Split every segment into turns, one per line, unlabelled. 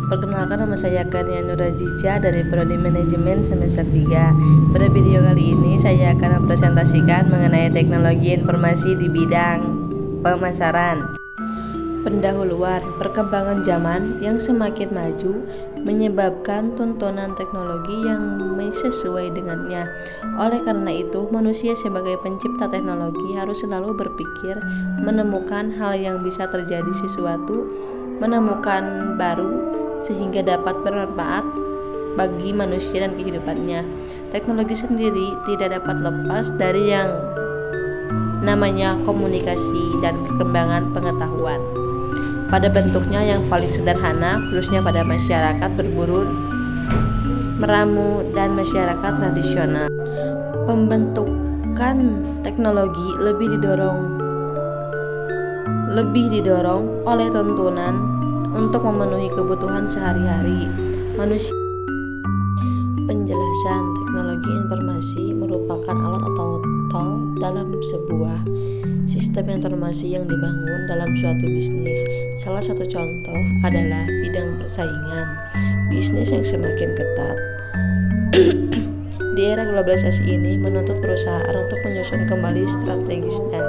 Perkenalkan, nama saya Kania Nurajija dari Prodi Manajemen semester 3. Pada video kali ini saya akan mempresentasikan mengenai teknologi informasi di bidang pemasaran. Pendahuluan, perkembangan zaman yang semakin maju menyebabkan tuntunan teknologi yang sesuai dengannya. Oleh karena itu, manusia sebagai pencipta teknologi harus selalu berpikir menemukan hal yang bisa terjadi sesuatu, menemukan baru sehingga dapat bermanfaat bagi manusia dan kehidupannya. Teknologi sendiri tidak dapat lepas dari yang namanya komunikasi dan perkembangan pengetahuan. Pada bentuknya yang paling sederhana, khususnya pada masyarakat berburu, meramu, dan masyarakat tradisional. Pembentukan teknologi lebih didorong oleh tuntunan untuk memenuhi kebutuhan sehari-hari manusia. Penjelasan, teknologi informasi merupakan alat atau tool dalam sebuah sistem informasi yang dibangun dalam suatu bisnis. Salah satu contoh adalah bidang persaingan bisnis yang semakin ketat. Di era globalisasi ini menuntut perusahaan untuk menyusun kembali strategis dan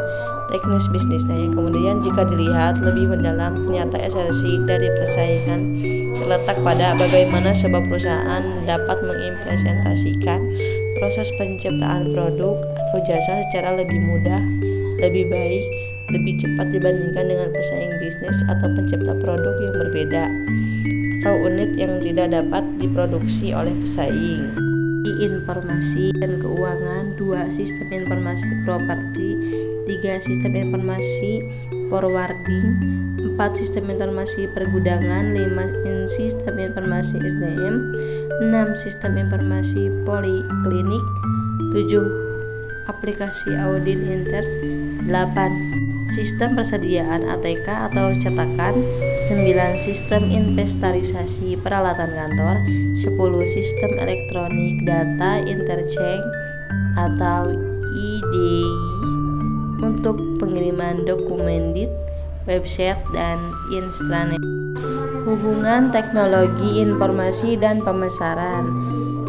teknis bisnisnya, yang kemudian jika dilihat lebih mendalam ternyata esensi dari persaingan terletak pada bagaimana sebuah perusahaan dapat mengimplementasikan proses penciptaan produk atau jasa secara lebih mudah, lebih baik, lebih cepat dibandingkan dengan pesaing bisnis atau pencipta produk yang berbeda atau unit yang tidak dapat diproduksi oleh pesaing. Informasi dan keuangan, 2. Sistem informasi properti, 3. Sistem informasi forwarding, 4. Sistem informasi pergudangan, 5. Sistem informasi SDM, 6. Sistem informasi poliklinik, 7. Aplikasi audit inters, 8. Sistem persediaan ATK atau cetakan, 9. Sistem inventarisasi peralatan kantor, 10. Sistem elektronik data interchange atau IDI untuk pengiriman dokumen di website dan intranet. Hubungan teknologi informasi dan pemasaran.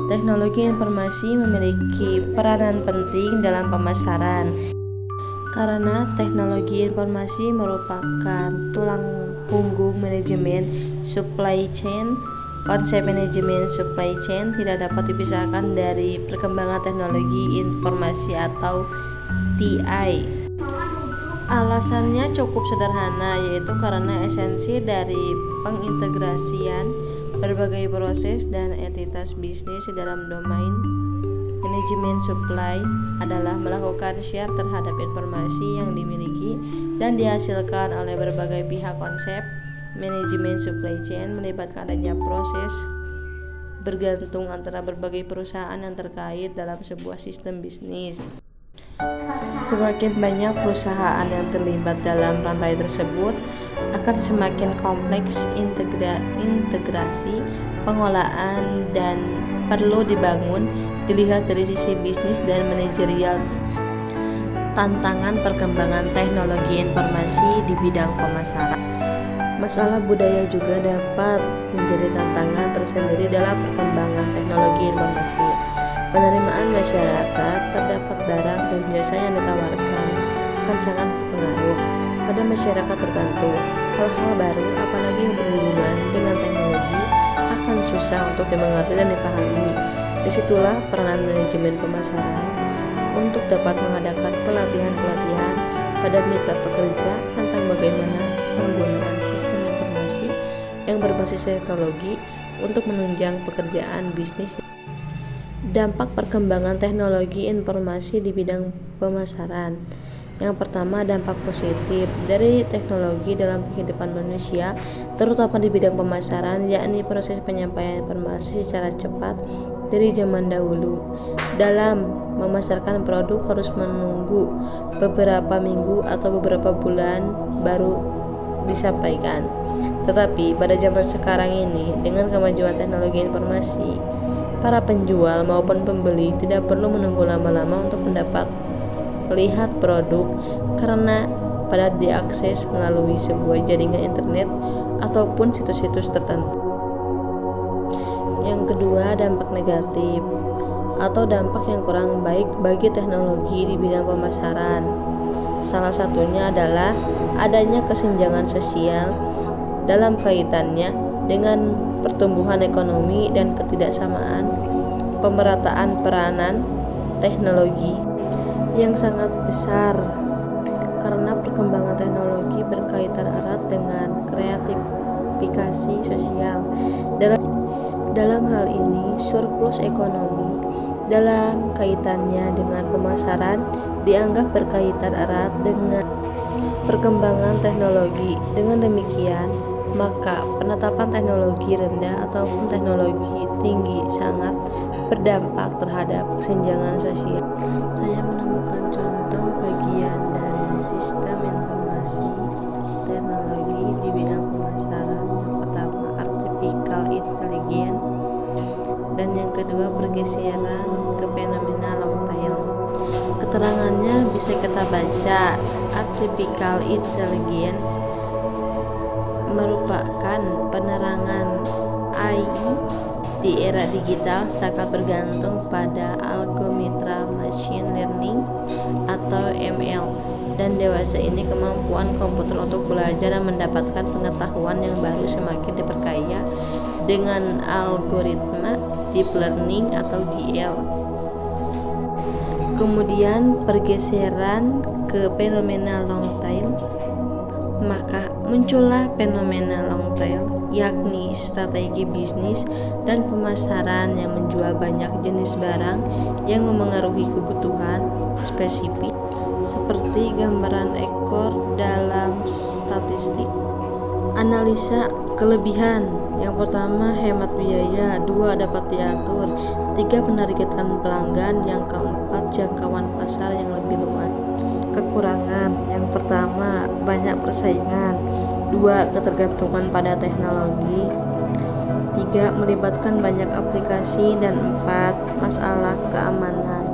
Teknologi informasi memiliki peranan penting dalam pemasaran karena teknologi informasi merupakan tulang punggung manajemen supply chain. Konsep manajemen supply chain tidak dapat dipisahkan dari perkembangan teknologi informasi atau TI. Alasannya cukup sederhana, yaitu karena esensi dari pengintegrasian berbagai proses dan entitas bisnis di dalam domain manajemen supply adalah melakukan share terhadap informasi yang dimiliki dan dihasilkan oleh berbagai pihak. Konsep manajemen supply chain melibatkan adanya proses bergantung antara berbagai perusahaan yang terkait dalam sebuah sistem bisnis. Semakin banyak perusahaan yang terlibat dalam rantai tersebut, akan semakin kompleks integrasi pengolahan dan perlu dibangun. Dilihat dari sisi bisnis dan manajerial. Tantangan perkembangan teknologi informasi di bidang pemasaran. Masalah budaya juga dapat menjadi tantangan tersendiri dalam perkembangan teknologi informasi. Penerimaan masyarakat terdapat barang dan jasa yang ditawarkan akan sangat berpengaruh pada masyarakat tertentu. Hal-hal baru, apalagi yang berhubungan dengan teknologi, akan susah untuk dimengerti dan dipahami. Disitulah peranan manajemen pemasaran untuk dapat mengadakan pelatihan-pelatihan pada mitra pekerja tentang bagaimana penggunaan sistem informasi yang berbasis teknologi untuk menunjang pekerjaan bisnis. Dampak perkembangan teknologi informasi di bidang pemasaran. Yang pertama, dampak positif dari teknologi dalam kehidupan manusia, terutama di bidang pemasaran, yakni proses penyampaian informasi secara cepat. Dari zaman dahulu, dalam memasarkan produk harus menunggu beberapa minggu atau beberapa bulan baru disampaikan. Tetapi pada zaman sekarang ini, dengan kemajuan teknologi informasi, para penjual maupun pembeli tidak perlu menunggu lama-lama untuk melihat produk karena pada diakses melalui sebuah jaringan internet ataupun situs-situs tertentu. Yang kedua, dampak negatif atau dampak yang kurang baik bagi teknologi di bidang pemasaran. Salah satunya adalah adanya kesenjangan sosial dalam kaitannya dengan pertumbuhan ekonomi dan ketidaksamaan pemerataan peranan teknologi yang sangat besar, karena perkembangan teknologi berkaitan erat dengan kreatifikasi sosial. Dalam hal ini, surplus ekonomi dalam kaitannya dengan pemasaran dianggap berkaitan erat dengan perkembangan teknologi. Dengan demikian, maka penetapan teknologi rendah ataupun teknologi tinggi sangat berdampak terhadap kesenjangan sosial. Saya menemukan contoh bagian dari sistem informasi teknologi di bidang pemasaran. Yang pertama, artificial intelligence, dan yang kedua, pergeseran ke fenomena long tail. Keterangannya bisa kita baca. Artificial intelligence merupakan penerangan AI di era digital sangat bergantung pada algoritma machine learning atau ML, dan dewasa ini kemampuan komputer untuk belajar dan mendapatkan pengetahuan yang baru semakin diperkaya dengan algoritma deep learning atau DL. Kemudian pergeseran ke fenomena long tail, maka muncullah fenomena long tail, yakni strategi bisnis dan pemasaran yang menjual banyak jenis barang yang memengaruhi kebutuhan spesifik, seperti gambaran ekor dalam statistik. Analisa kelebihan. Yang pertama, hemat biaya. 2, dapat diatur. 3, menargetkan pelanggan. Yang keempat, jangkauan pasar yang lebih luas. Kekurangan. Yang pertama, banyak persaingan. 2, ketergantungan pada teknologi. 3, melibatkan banyak aplikasi. Dan 4, masalah keamanan.